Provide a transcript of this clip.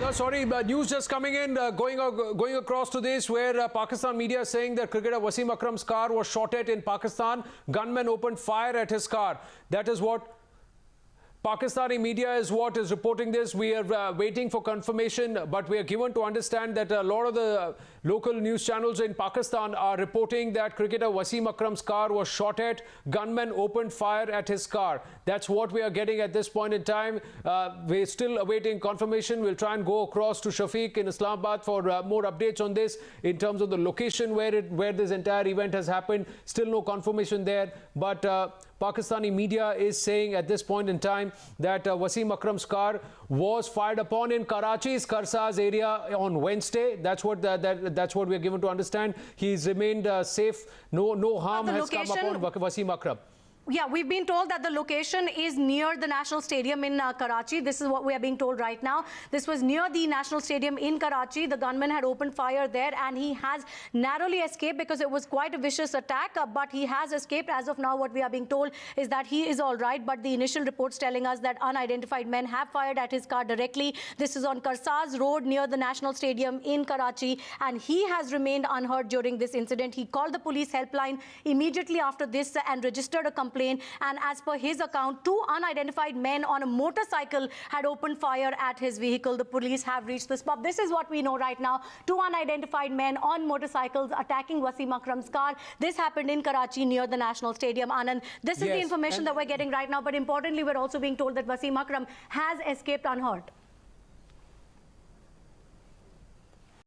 No, sorry, news just coming in, going across to this, where Pakistan media is saying that cricketer Wasim Akram's car was shot at in Pakistan. Gunmen opened fire at his car. That is what Pakistani media is reporting this. We are waiting for confirmation, but we are given to understand that a lot of the local news channels in Pakistan are reporting that cricketer Wasim Akram's car was shot at. Gunmen opened fire at his car. That's what we are getting at this point in time. We're still awaiting confirmation. We'll try and go across to Shafiq in Islamabad for more updates on this in terms of the location where this entire event has happened. Still no confirmation there, but Pakistani media is saying at this point in time that Wasim Akram's car was fired upon in Karachi's Karsaz area on Wednesday. That's what we are given to understand. He's remained safe. No harm has come upon Wasim Akram. Yeah, we've been told that the location is near the National Stadium in Karachi. This is what we are being told right now. This was near the National Stadium in Karachi. The gunman had opened fire there and he has narrowly escaped because it was quite a vicious attack, but he has escaped. As of now, what we are being told is that he is all right, but the initial reports telling us that unidentified men have fired at his car directly. This is on Karsaz Road near the National Stadium in Karachi, and he has remained unhurt during this incident. He called the police helpline immediately after this and registered a complaint. And as per his account, two unidentified men on a motorcycle had opened fire at his vehicle. The police have reached the spot. This is what we know right now. Two unidentified men on motorcycles attacking Wasim Akram's car. This happened in Karachi near the National Stadium. Anand, this is the information that we're getting right now. But importantly, we're also being told that Wasim Akram has escaped unhurt.